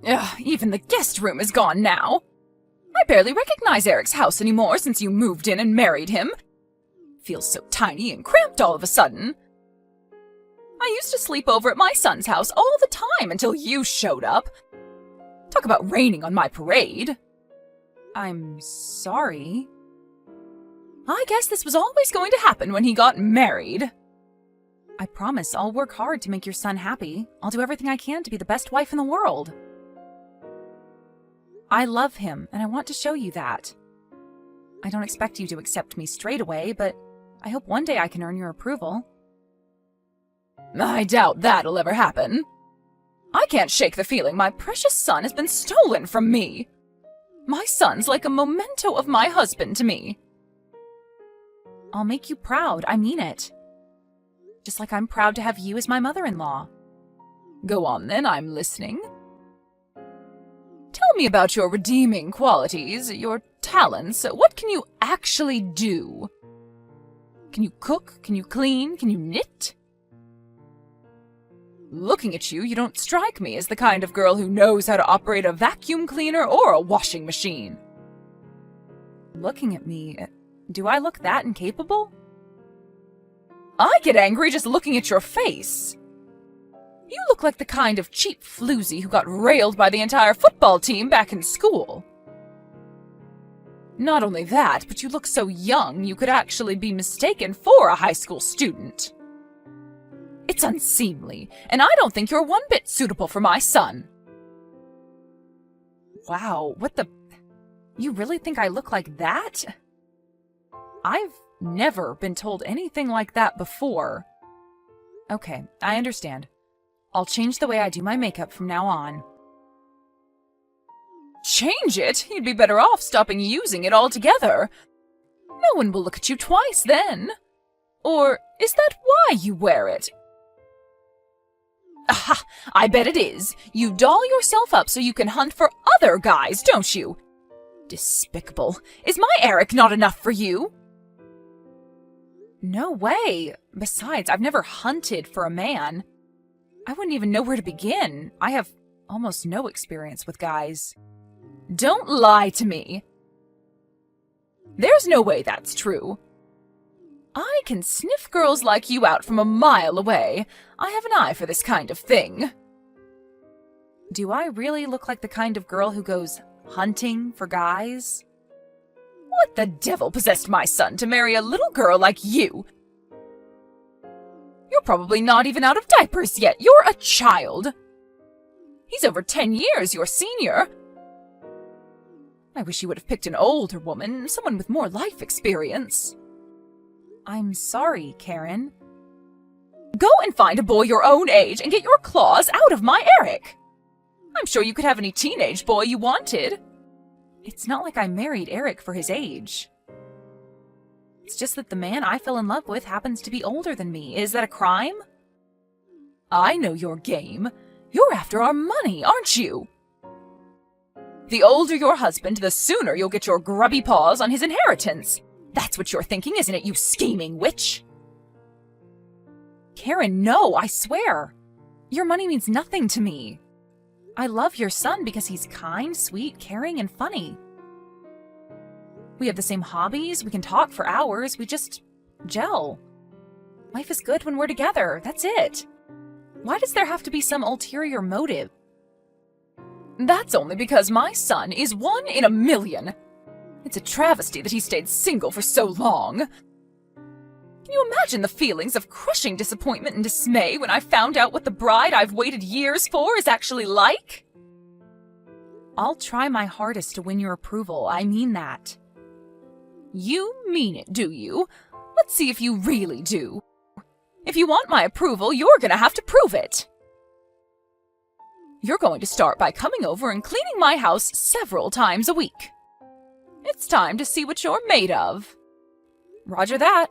Ugh, even the guest room is gone now. I barely recognize Eric's house anymore since you moved in and married him. Feels so tiny and cramped all of a sudden. I used to sleep over at my son's house all the time until you showed up. Talk about raining on my parade. I'm sorry. I guess this was always going to happen when he got married. I promise I'll work hard to make your son happy. I'll do everything I can to be the best wife in the world. I love him, and I want to show you that. I don't expect you to accept me straight away, but I hope one day I can earn your approval. I doubt that'll ever happen. I can't shake the feeling my precious son has been stolen from me. My son's like a memento of my husband to me. I'll make you proud, I mean it. Just like I'm proud to have you as my mother-in-law. Go on then, I'm listening. Tell me about your redeeming qualities, your talents. What can you actually do? Can you cook? Can you clean? Can you knit? Looking at you, you don't strike me as the kind of girl who knows how to operate a vacuum cleaner or a washing machine. Looking at me, do I look that incapable? I get angry just looking at your face. You look like the kind of cheap floozy who got railed by the entire football team back in school. Not only that, but you look so young you could actually be mistaken for a high school student. It's unseemly, and I don't think you're one bit suitable for my son. Wow, what the... You really think I look like that? I've never been told anything like that before. Okay, I understand. I'll change the way I do my makeup from now on. Change it? You'd be better off stopping using it altogether. No one will look at you twice then. Or is that why you wear it? Aha! I bet it is. You doll yourself up so you can hunt for other guys, don't you? Despicable. Is my Eric not enough for you? No way. Besides, I've never hunted for a man. I wouldn't even know where to begin. I have almost no experience with guys. Don't lie to me. There's no way that's true. I can sniff girls like you out from a mile away. I have an eye for this kind of thing. Do I really look like the kind of girl who goes hunting for guys? What the devil possessed my son to marry a little girl like you? You're probably not even out of diapers yet. You're a child. He's over 10 years your senior. I wish you would have picked an older woman, someone with more life experience. I'm sorry, Karen. Go and find a boy your own age and get your claws out of my Eric. I'm sure you could have any teenage boy you wanted. It's not like I married Eric for his age. It's just that the man I fell in love with happens to be older than me. Is that a crime? I know your game. You're after our money, aren't you? The older your husband, the sooner you'll get your grubby paws on his inheritance. That's what you're thinking, isn't it, you scheming witch? Karen, no, I swear. Your money means nothing to me. I love your son because he's kind, sweet, caring, and funny. We have the same hobbies, we can talk for hours, we just gel. Life is good when we're together, that's it. Why does there have to be some ulterior motive? That's only because my son is 1 in a million. It's a travesty that he stayed single for so long. Can you imagine the feelings of crushing disappointment and dismay when I found out what the bride I've waited years for is actually like? I'll try my hardest to win your approval, I mean that. You mean it, do you? Let's see if you really do. If you want my approval, you're gonna have to prove it. You're going to start by coming over and cleaning my house several times a week. It's time to see what you're made of. Roger that.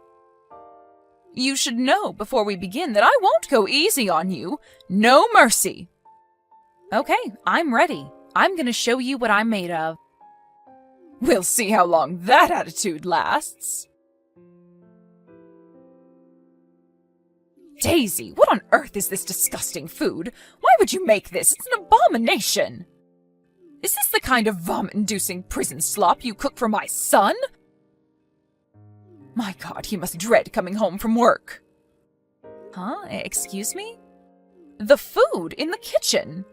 You should know before we begin that I won't go easy on you. No mercy. Okay, I'm ready. I'm gonna show you what I'm made of. We'll see how long that attitude lasts. Daisy, what on earth is this disgusting food? Why would you make this? It's an abomination. Is this the kind of vomit-inducing prison slop you cook for my son? My God, he must dread coming home from work. Huh? Excuse me? The food in the kitchen.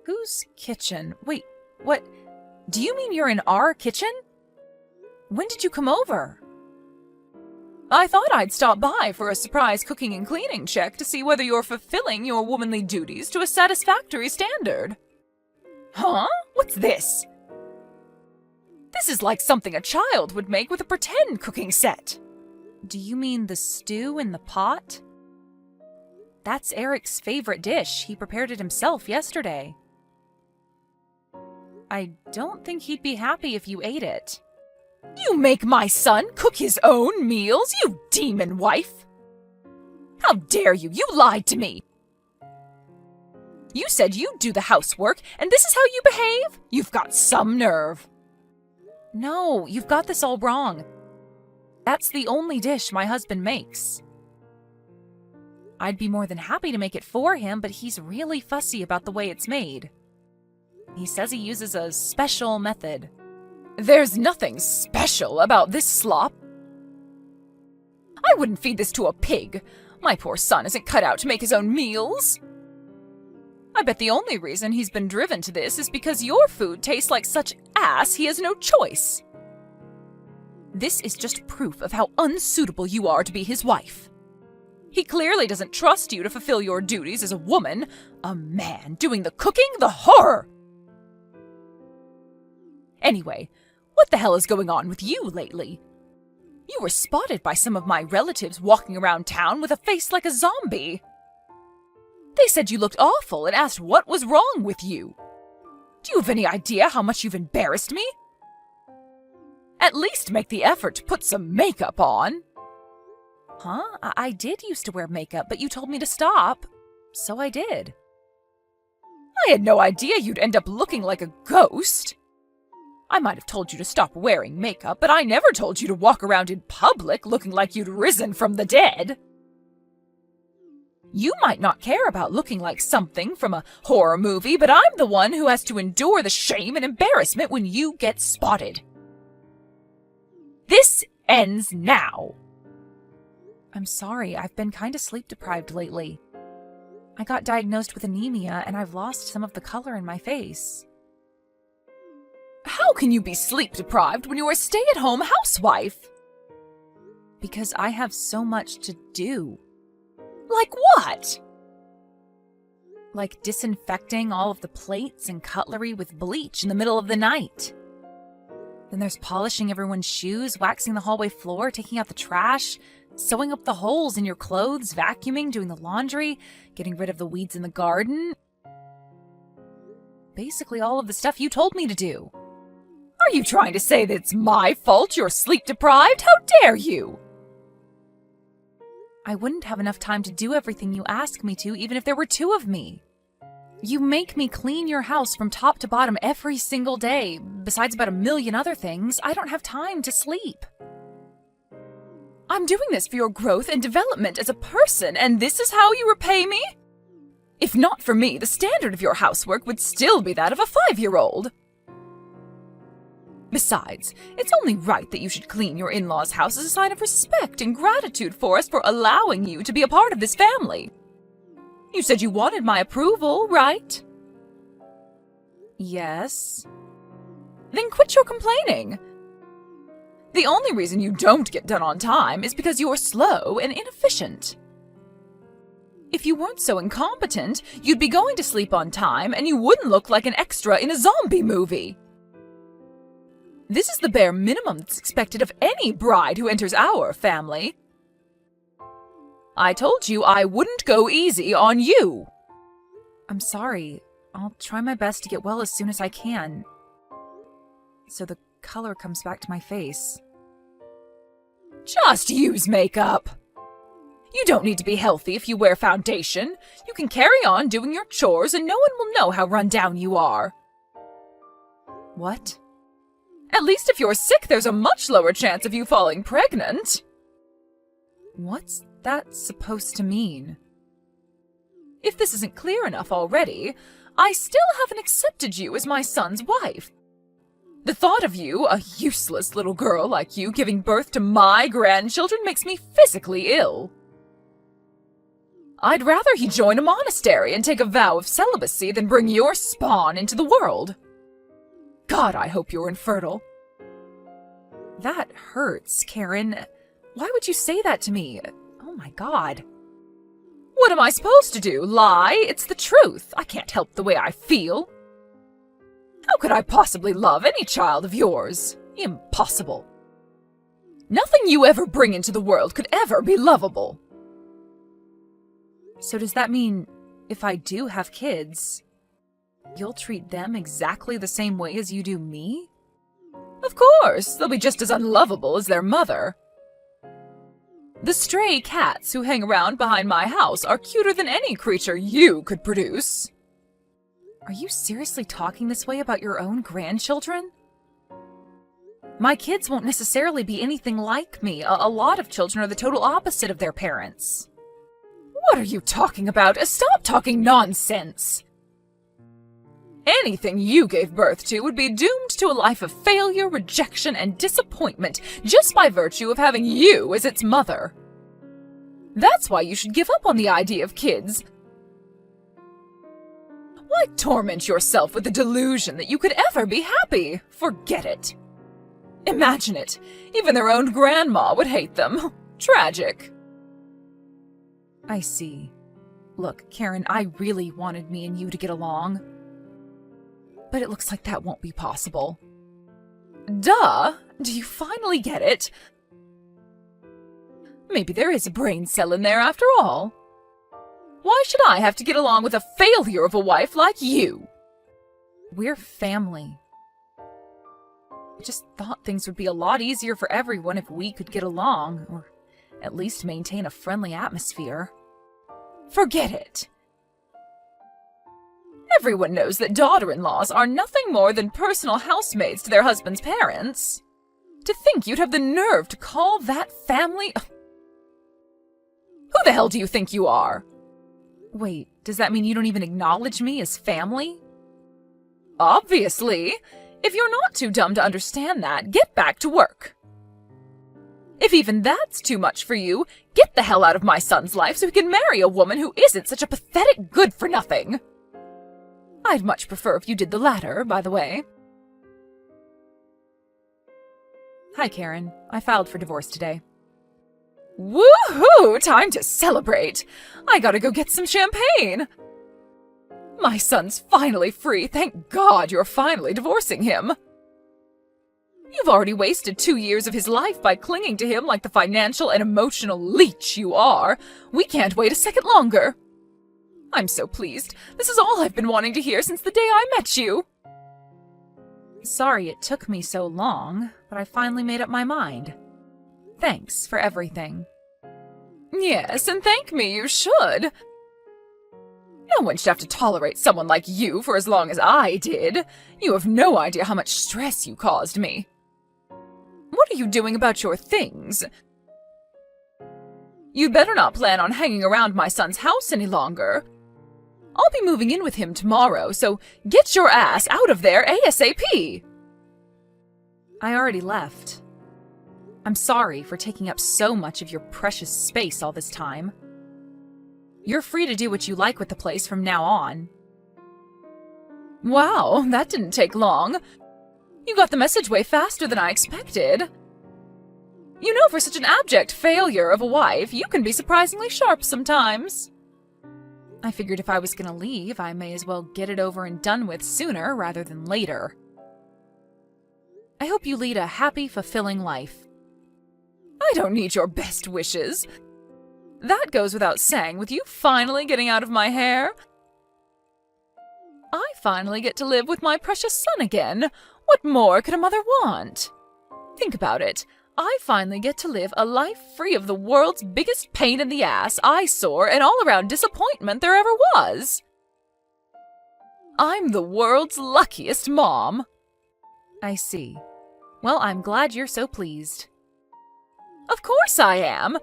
Whose kitchen? Wait, what? Do you mean you're in our kitchen? When did you come over? I thought I'd stop by for a surprise cooking and cleaning check to see whether you're fulfilling your womanly duties to a satisfactory standard. Huh? What's this? This is like something a child would make with a pretend cooking set. Do you mean the stew in the pot? That's Eric's favorite dish. He prepared it himself yesterday. I don't think he'd be happy if you ate it. You make my son cook his own meals, you demon wife! How dare you! You lied to me! You said you'd do the housework, and this is how you behave? You've got some nerve. No, you've got this all wrong. That's the only dish my husband makes. I'd be more than happy to make it for him, but he's really fussy about the way it's made. He says he uses a special method. There's nothing special about this slop. I wouldn't feed this to a pig. My poor son isn't cut out to make his own meals. I bet the only reason he's been driven to this is because your food tastes like such ass he has no choice. This is just proof of how unsuitable you are to be his wife. He clearly doesn't trust you to fulfill your duties as a woman. A man doing the cooking? The horror! Anyway, what the hell is going on with you lately? You were spotted by some of my relatives walking around town with a face like a zombie. They said you looked awful and asked what was wrong with you. Do you have any idea how much you've embarrassed me? At least make the effort to put some makeup on. Huh? I did used to wear makeup, but you told me to stop. So I did. I had no idea you'd end up looking like a ghost. I might have told you to stop wearing makeup, but I never told you to walk around in public looking like you'd risen from the dead. You might not care about looking like something from a horror movie, but I'm the one who has to endure the shame and embarrassment when you get spotted. This ends now. I'm sorry, I've been kind of sleep-deprived lately. I got diagnosed with anemia, and I've lost some of the color in my face. How can you be sleep-deprived when you're a stay-at-home housewife? Because I have so much to do. Like what? Like disinfecting all of the plates and cutlery with bleach in the middle of the night. Then there's polishing everyone's shoes, waxing the hallway floor, taking out the trash, sewing up the holes in your clothes, vacuuming, doing the laundry, getting rid of the weeds in the garden. Basically all of the stuff you told me to do. Are you trying to say that it's my fault you're sleep-deprived? How dare you? I wouldn't have enough time to do everything you ask me to, even if there were two of me. You make me clean your house from top to bottom every single day. Besides about a million other things, I don't have time to sleep. I'm doing this for your growth and development as a person, and this is how you repay me? If not for me, the standard of your housework would still be that of a 5-year-old. Besides, it's only right that you should clean your in-laws' house as a sign of respect and gratitude for us for allowing you to be a part of this family. You said you wanted my approval, right? Yes. Then quit your complaining. The only reason you don't get done on time is because you're slow and inefficient. If you weren't so incompetent, you'd be going to sleep on time and you wouldn't look like an extra in a zombie movie. This is the bare minimum that's expected of any bride who enters our family. I told you I wouldn't go easy on you. I'm sorry. I'll try my best to get well as soon as I can. So the color comes back to my face. Just use makeup. You don't need to be healthy if you wear foundation. You can carry on doing your chores and no one will know how run down you are. What? At least if you're sick, there's a much lower chance of you falling pregnant. What's that supposed to mean? If this isn't clear enough already, I still haven't accepted you as my son's wife. The thought of you, a useless little girl like you, giving birth to my grandchildren makes me physically ill. I'd rather he join a monastery and take a vow of celibacy than bring your spawn into the world. God, I hope you're infertile. That hurts, Karen. Why would you say that to me? Oh my God. What am I supposed to do? Lie? It's the truth. I can't help the way I feel. How could I possibly love any child of yours? Impossible. Nothing you ever bring into the world could ever be lovable. So does that mean if I do have kids, you'll treat them exactly the same way as you do me? Of course, they'll be just as unlovable as their mother. The stray cats who hang around behind my house are cuter than any creature you could produce. Are you seriously talking this way about your own grandchildren? My kids won't necessarily be anything like me. A lot of children are the total opposite of their parents. What are you talking about? Stop talking nonsense! Anything you gave birth to would be doomed to a life of failure, rejection, and disappointment just by virtue of having you as its mother. That's why you should give up on the idea of kids. Why torment yourself with the delusion that you could ever be happy? Forget it. Imagine it. Even their own grandma would hate them. Tragic. I see. Look, Karen, I really wanted me and you to get along. But it looks like that won't be possible. Duh! Do you finally get it? Maybe there is a brain cell in there after all. Why should I have to get along with a failure of a wife like you? We're family. I just thought things would be a lot easier for everyone if we could get along, or at least maintain a friendly atmosphere. Forget it. Everyone knows that daughter-in-laws are nothing more than personal housemaids to their husband's parents. To think you'd have the nerve to call that family... Who the hell do you think you are? Wait, does that mean you don't even acknowledge me as family? Obviously. If you're not too dumb to understand that, get back to work. If even that's too much for you, get the hell out of my son's life so he can marry a woman who isn't such a pathetic good-for-nothing. I'd much prefer if you did the latter, by the way. Hi, Karen. I filed for divorce today. Woohoo! Time to celebrate! I gotta go get some champagne! My son's finally free. Thank God you're finally divorcing him. You've already wasted 2 years of his life by clinging to him like the financial and emotional leech you are. We can't wait a second longer. I'm so pleased. This is all I've been wanting to hear since the day I met you. Sorry it took me so long, but I finally made up my mind. Thanks for everything. Yes, and thank me you should. No one should have to tolerate someone like you for as long as I did. You have no idea how much stress you caused me. What are you doing about your things? You'd better not plan on hanging around my son's house any longer. I'll be moving in with him tomorrow, so get your ass out of there ASAP! I already left. I'm sorry for taking up so much of your precious space all this time. You're free to do what you like with the place from now on. Wow, that didn't take long. You got the message way faster than I expected. You know, for such an abject failure of a wife, you can be surprisingly sharp sometimes. I figured if I was gonna leave, I may as well get it over and done with sooner rather than later. I hope you lead a happy, fulfilling life. I don't need your best wishes. That goes without saying, with you finally getting out of my hair. I finally get to live with my precious son again. What more could a mother want? Think about it. I finally get to live a life free of the world's biggest pain in the ass, eyesore, and all-around disappointment there ever was. I'm the world's luckiest mom. I see. Well, I'm glad you're so pleased. Of course I am.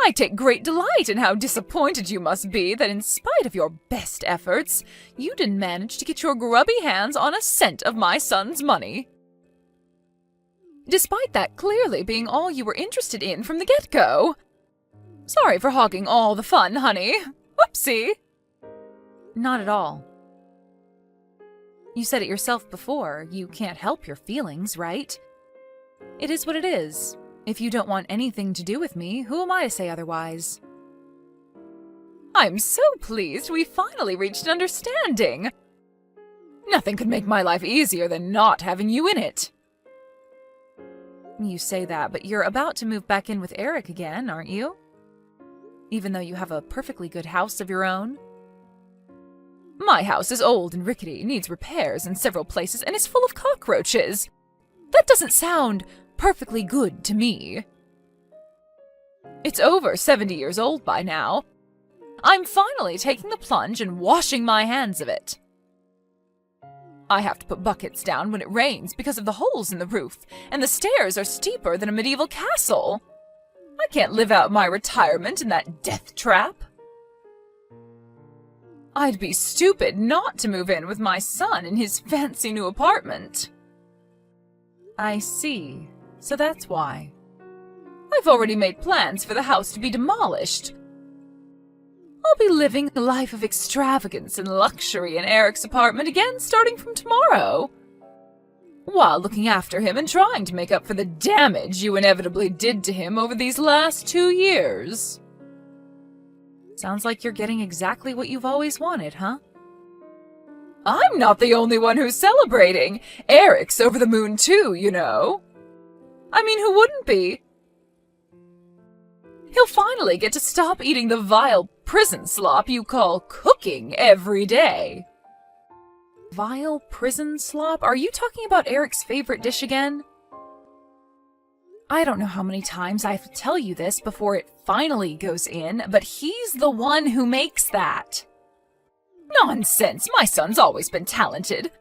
I take great delight in how disappointed you must be that in spite of your best efforts, you didn't manage to get your grubby hands on a cent of my son's money. Despite that clearly being all you were interested in from the get-go. Sorry for hogging all the fun, honey. Whoopsie. Not at all. You said it yourself before, you can't help your feelings, right? It is what it is. If you don't want anything to do with me, who am I to say otherwise? I'm so pleased we finally reached an understanding. Nothing could make my life easier than not having you in it. You say that, but you're about to move back in with Eric again, aren't you? Even though you have a perfectly good house of your own? My house is old and rickety, needs repairs in several places, and is full of cockroaches. That doesn't sound perfectly good to me. It's over 70 years old by now. I'm finally taking the plunge and washing my hands of it. I have to put buckets down when it rains because of the holes in the roof, and the stairs are steeper than a medieval castle. I can't live out my retirement in that death trap. I'd be stupid not to move in with my son in his fancy new apartment. I see. So that's why. I've already made plans for the house to be demolished. I'll be living a life of extravagance and luxury in Eric's apartment again starting from tomorrow, while looking after him and trying to make up for the damage you inevitably did to him over these last 2 years. Sounds like you're getting exactly what you've always wanted, huh? I'm not the only one who's celebrating. Eric's over the moon too, you know. I mean, who wouldn't be? He'll finally get to stop eating the vile prison slop you call cooking every day. Vile prison slop? Are you talking about Eric's favorite dish again? I don't know how many times I have to tell you this before it finally goes in, but he's the one who makes that. Nonsense, my son's always been talented.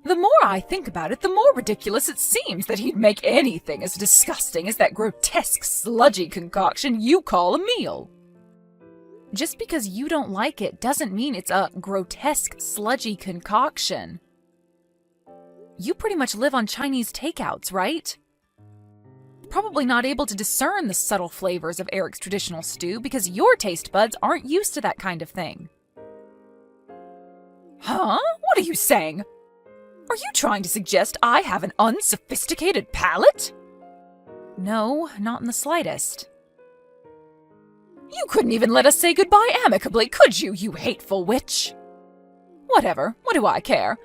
The more I think about it, the more ridiculous it seems that he'd make anything as disgusting as that grotesque, sludgy concoction you call a meal. Just because you don't like it doesn't mean it's a grotesque, sludgy concoction. You pretty much live on Chinese takeouts, right? Probably not able to discern the subtle flavors of Eric's traditional stew because your taste buds aren't used to that kind of thing. Huh? What are you saying? Are you trying to suggest I have an unsophisticated palate? No, not in the slightest. You couldn't even let us say goodbye amicably, could you, you hateful witch? Whatever, what do I care?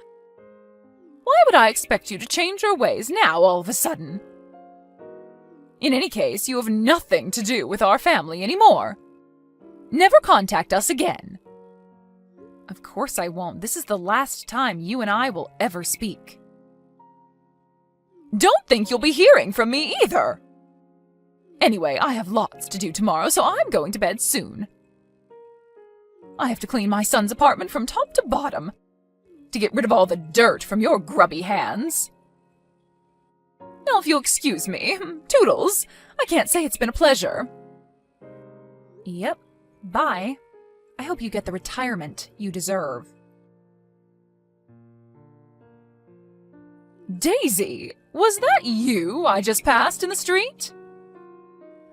Why would I expect you to change your ways now all of a sudden? In any case, you have nothing to do with our family anymore. Never contact us again. Of course I won't. This is the last time you and I will ever speak. Don't think you'll be hearing from me either. Anyway, I have lots to do tomorrow, so I'm going to bed soon. I have to clean my son's apartment from top to bottom to get rid of all the dirt from your grubby hands. Now, if you'll excuse me, Toodles, I can't say it's been a pleasure. Yep, bye. I hope you get the retirement you deserve. Daisy, was that you I just passed in the street?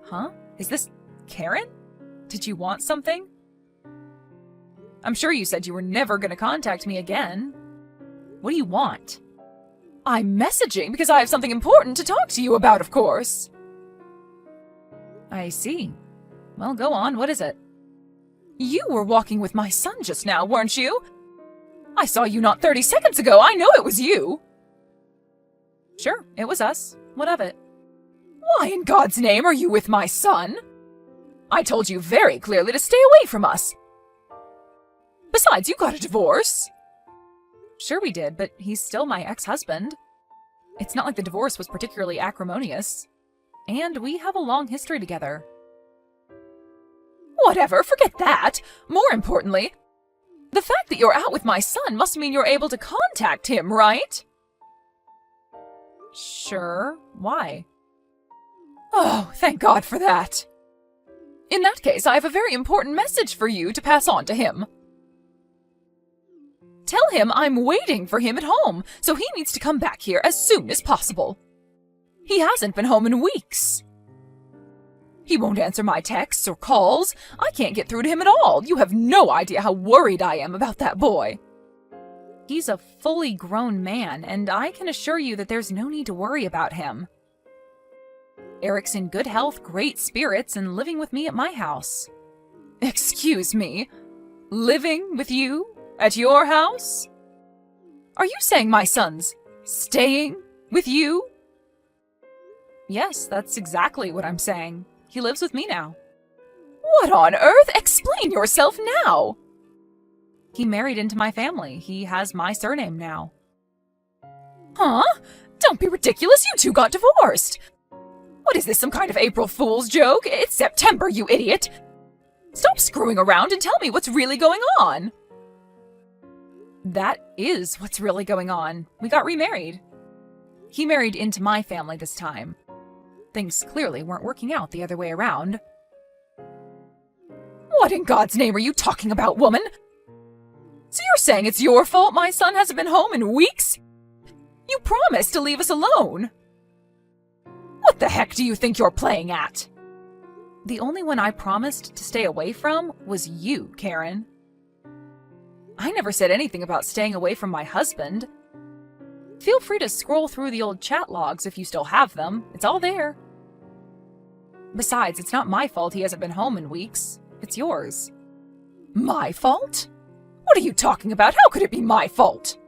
Huh? Is this Karen? Did you want something? I'm sure you said you were never going to contact me again. What do you want? I'm messaging because I have something important to talk to you about, of course. I see. Well, go on. What is it? You were walking with my son just now, weren't you? I saw you not 30 seconds ago. I know it was you. Sure, it was us. What of it? Why in God's name are you with my son? I told you very clearly to stay away from us. Besides, you got a divorce. Sure we did, but he's still my ex-husband. It's not like the divorce was particularly acrimonious. And we have a long history together. Whatever, forget that. More importantly, the fact that you're out with my son must mean you're able to contact him, right? Sure. Why? Oh, thank God for that. In that case, I have a very important message for you to pass on to him. Tell him I'm waiting for him at home, so he needs to come back here as soon as possible. He hasn't been home in weeks. He won't answer my texts or calls. I can't get through to him at all. You have no idea how worried I am about that boy. He's a fully grown man, and I can assure you that there's no need to worry about him. Eric's in good health, great spirits, and living with me at my house. Excuse me? Living with you? At your house? Are you saying my son's staying with you? Yes, that's exactly what I'm saying. He lives with me now. What on earth? Explain yourself now! He married into my family. He has my surname now. Huh? Don't be ridiculous. You two got divorced. What is this, some kind of April Fool's joke? It's September, you idiot. Stop screwing around and tell me what's really going on. That is what's really going on. We got remarried. He married into my family this time. Things clearly weren't working out the other way around. What in God's name are you talking about, woman? So you're saying it's your fault my son hasn't been home in weeks? You promised to leave us alone. What the heck do you think you're playing at? The only one I promised to stay away from was you, Karen. I never said anything about staying away from my husband. Feel free to scroll through the old chat logs if you still have them. It's all there. Besides, it's not my fault he hasn't been home in weeks. It's yours. My fault? What are you talking about? How could it be my fault?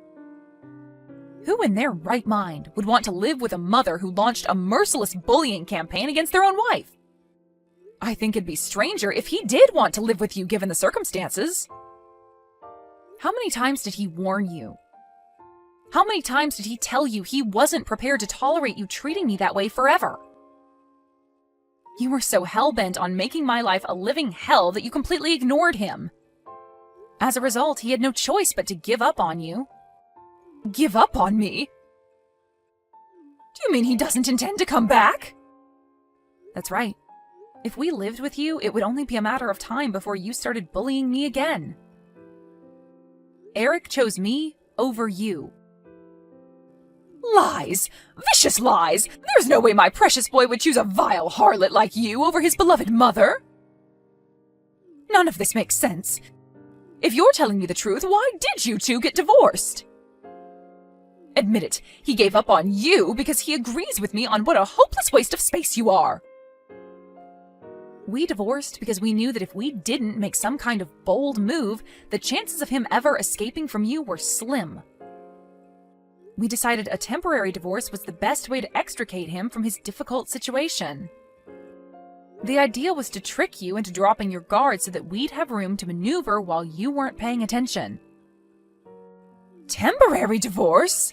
Who in their right mind would want to live with a mother who launched a merciless bullying campaign against their own wife? I think it'd be stranger if he did want to live with you given the circumstances. How many times did he warn you? How many times did he tell you he wasn't prepared to tolerate you treating me that way forever? You were so hell-bent on making my life a living hell that you completely ignored him. As a result, he had no choice but to give up on you. Give up on me? Do you mean he doesn't intend to come back? That's right. If we lived with you, it would only be a matter of time before you started bullying me again. Eric chose me over you. Lies! Vicious lies! There's no way my precious boy would choose a vile harlot like you over his beloved mother. None of this makes sense. If you're telling me the truth, why did you two get divorced? Admit it, he gave up on you because he agrees with me on what a hopeless waste of space you are. We divorced because we knew that if we didn't make some kind of bold move, the chances of him ever escaping from you were slim. We decided a temporary divorce was the best way to extricate him from his difficult situation. The idea was to trick you into dropping your guard so that we'd have room to maneuver while you weren't paying attention. Temporary divorce?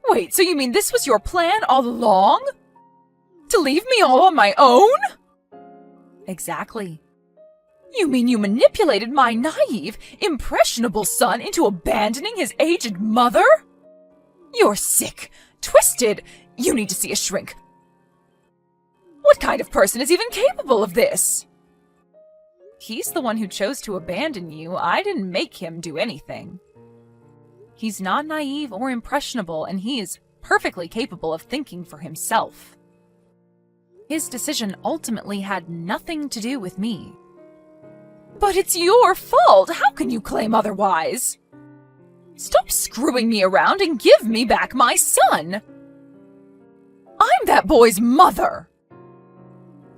Wait, so you mean this was your plan all along? To leave me all on my own? Exactly. You mean you manipulated my naive, impressionable son into abandoning his aged mother? You're sick, twisted. You need to see a shrink. What kind of person is even capable of this? He's the one who chose to abandon you. I didn't make him do anything. He's not naive or impressionable, and he is perfectly capable of thinking for himself. His decision ultimately had nothing to do with me. But it's your fault! How can you claim otherwise? Stop screwing me around and give me back my son! I'm that boy's mother!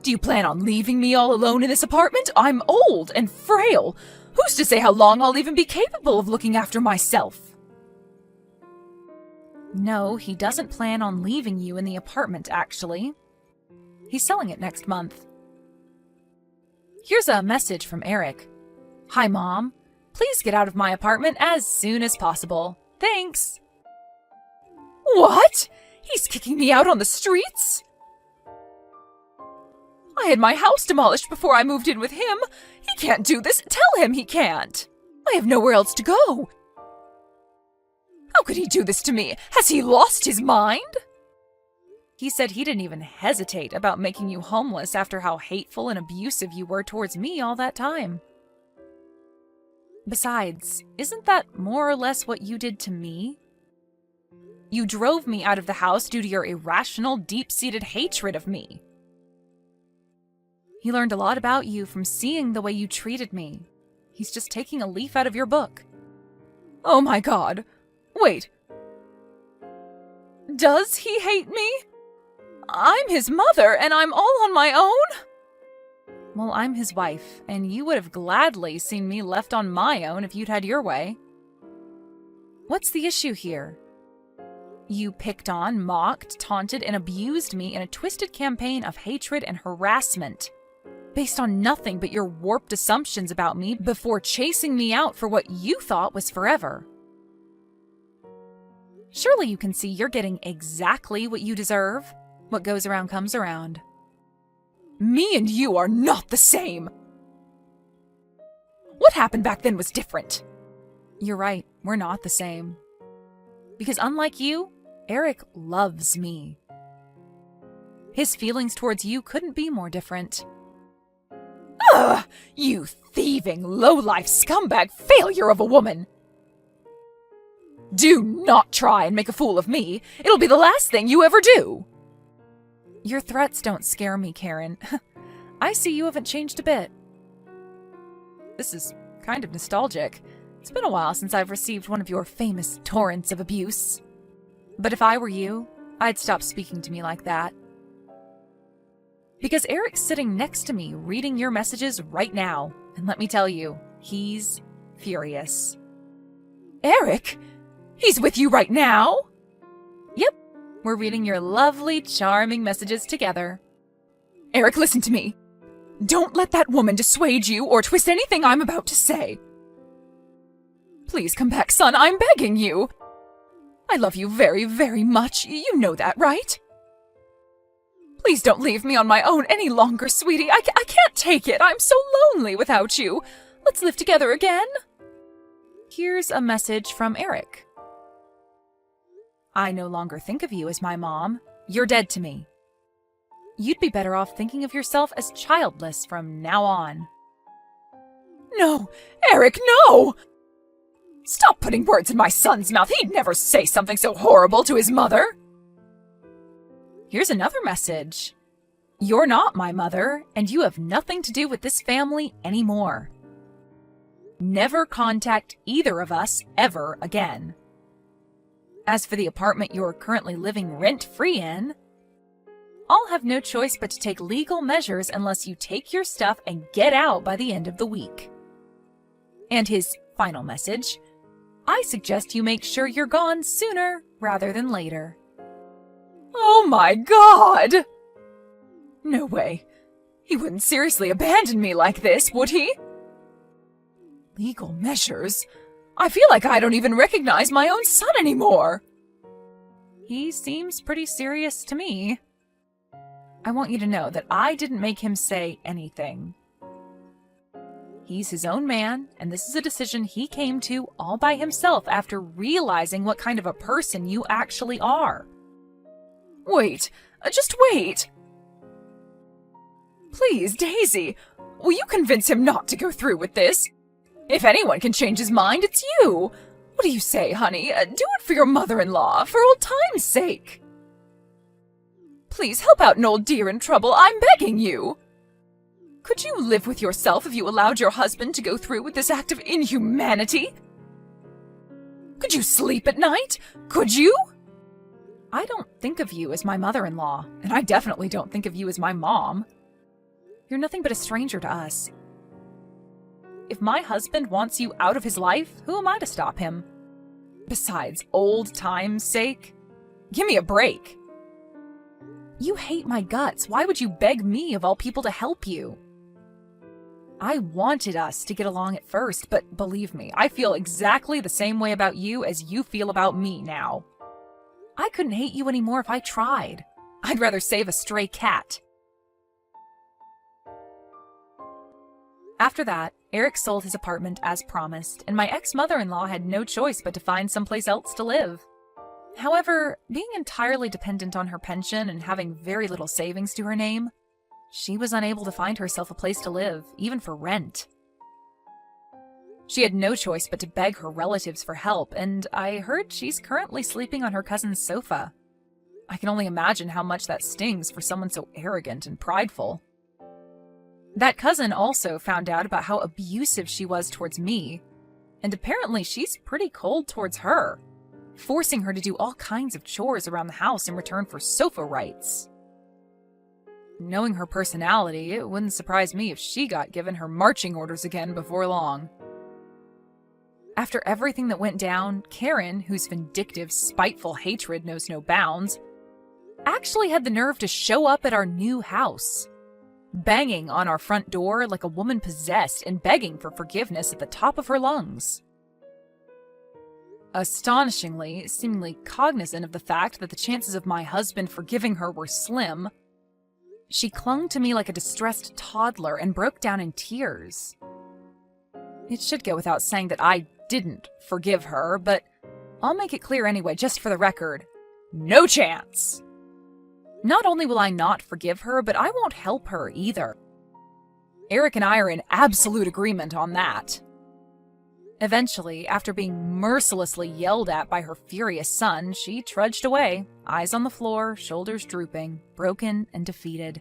Do you plan on leaving me all alone in this apartment? I'm old and frail. Who's to say how long I'll even be capable of looking after myself? No, he doesn't plan on leaving you in the apartment, actually. He's selling it next month. Here's a message from Eric. Hi, Mom. Please get out of my apartment as soon as possible. Thanks. What? He's kicking me out on the streets? I had my house demolished before I moved in with him. He can't do this. Tell him he can't. I have nowhere else to go. How could he do this to me? Has he lost his mind? He said he didn't even hesitate about making you homeless after how hateful and abusive you were towards me all that time. Besides, isn't that more or less what you did to me? You drove me out of the house due to your irrational, deep-seated hatred of me. He learned a lot about you from seeing the way you treated me. He's just taking a leaf out of your book. Oh my God! Wait. Does he hate me? I'm his mother, and I'm all on my own? Well, I'm his wife, and you would have gladly seen me left on my own if you'd had your way. What's the issue here? You picked on, mocked, taunted, and abused me in a twisted campaign of hatred and harassment, based on nothing but your warped assumptions about me before chasing me out for what you thought was forever. Surely you can see you're getting exactly what you deserve. What goes around comes around. Me and you are not the same. What happened back then was different. You're right, we're not the same. Because unlike you, Eric loves me. His feelings towards you couldn't be more different. Ugh! You thieving, low-life scumbag failure of a woman! Do not try and make a fool of me. It'll be the last thing you ever do. Your threats don't scare me, Karen. I see you haven't changed a bit. This is kind of nostalgic. It's been a while since I've received one of your famous torrents of abuse. But if I were you, I'd stop speaking to me like that. Because Eric's sitting next to me reading your messages right now. And let me tell you, he's furious. Eric? He's with you right now? Yep. We're reading your lovely, charming messages together. Eric, listen to me. Don't let that woman dissuade you or twist anything I'm about to say. Please come back, son. I'm begging you. I love you very, very much. You know that, right? Please don't leave me on my own any longer, sweetie. I can't take it. I'm so lonely without you. Let's live together again. Here's a message from Eric. I no longer think of you as my mom. You're dead to me. You'd be better off thinking of yourself as childless from now on. No! Eric, no! Stop putting words in my son's mouth. He'd never say something so horrible to his mother. Here's another message. You're not my mother, and you have nothing to do with this family anymore. Never contact either of us ever again. As for the apartment you're currently living rent-free in, I'll have no choice but to take legal measures unless you take your stuff and get out by the end of the week. And his final message, I suggest you make sure you're gone sooner rather than later. Oh my God! No way. He wouldn't seriously abandon me like this, would he? Legal measures? I feel like I don't even recognize my own son anymore. He seems pretty serious to me. I want you to know that I didn't make him say anything. He's his own man, and this is a decision he came to all by himself after realizing what kind of a person you actually are. Wait, just wait. Please, Daisy, will you convince him not to go through with this? If anyone can change his mind, it's you. What do you say, honey? Do it for your mother-in-law, for old time's sake. Please help out an old dear in trouble. I'm begging you. Could you live with yourself if you allowed your husband to go through with this act of inhumanity? Could you sleep at night? Could you? I don't think of you as my mother-in-law, and I definitely don't think of you as my mom. You're nothing but a stranger to us. If my husband wants you out of his life, who am I to stop him? Besides, old time's sake? Give me a break. You hate my guts. Why would you beg me, of all people, to help you? I wanted us to get along at first, but believe me, I feel exactly the same way about you as you feel about me now. I couldn't hate you anymore if I tried. I'd rather save a stray cat. After that, Eric sold his apartment as promised, and my ex-mother-in-law had no choice but to find someplace else to live. However, being entirely dependent on her pension and having very little savings to her name, she was unable to find herself a place to live, even for rent. She had no choice but to beg her relatives for help, and I heard she's currently sleeping on her cousin's sofa. I can only imagine how much that stings for someone so arrogant and prideful. That cousin also found out about how abusive she was towards me, and apparently she's pretty cold towards her, forcing her to do all kinds of chores around the house in return for sofa rights. Knowing her personality, it wouldn't surprise me if she got given her marching orders again before long. After everything that went down, Karen, whose vindictive, spiteful hatred knows no bounds, actually had the nerve to show up at our new house, banging on our front door like a woman possessed and begging for forgiveness at the top of her lungs. Astonishingly, seemingly cognizant of the fact that the chances of my husband forgiving her were slim, she clung to me like a distressed toddler and broke down in tears. It should go without saying that I didn't forgive her, but I'll make it clear anyway, just for the record. No chance! Not only will I not forgive her, but I won't help her either. Eric and I are in absolute agreement on that. Eventually, after being mercilessly yelled at by her furious son, she trudged away, eyes on the floor, shoulders drooping, broken and defeated,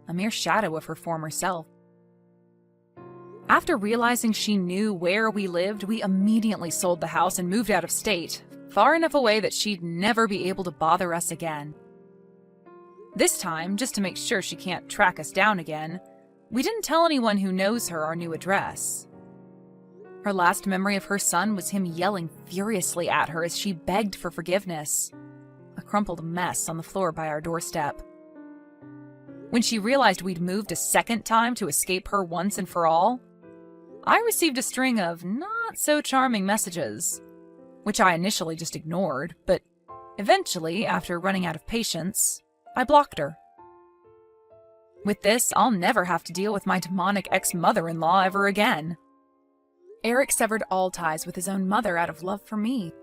a mere shadow of her former self. After realizing she knew where we lived, we immediately sold the house and moved out of state, far enough away that she'd never be able to bother us again. This time, just to make sure she can't track us down again, we didn't tell anyone who knows her our new address. Her last memory of her son was him yelling furiously at her as she begged for forgiveness, a crumpled mess on the floor by our doorstep. When she realized we'd moved a second time to escape her once and for all, I received a string of not-so-charming messages, which I initially just ignored, but eventually, after running out of patience, I blocked her. With this, I'll never have to deal with my demonic ex-mother-in-law ever again. Eric severed all ties with his own mother out of love for me.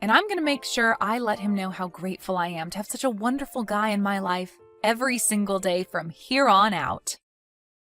And I'm going to make sure I let him know how grateful I am to have such a wonderful guy in my life every single day from here on out.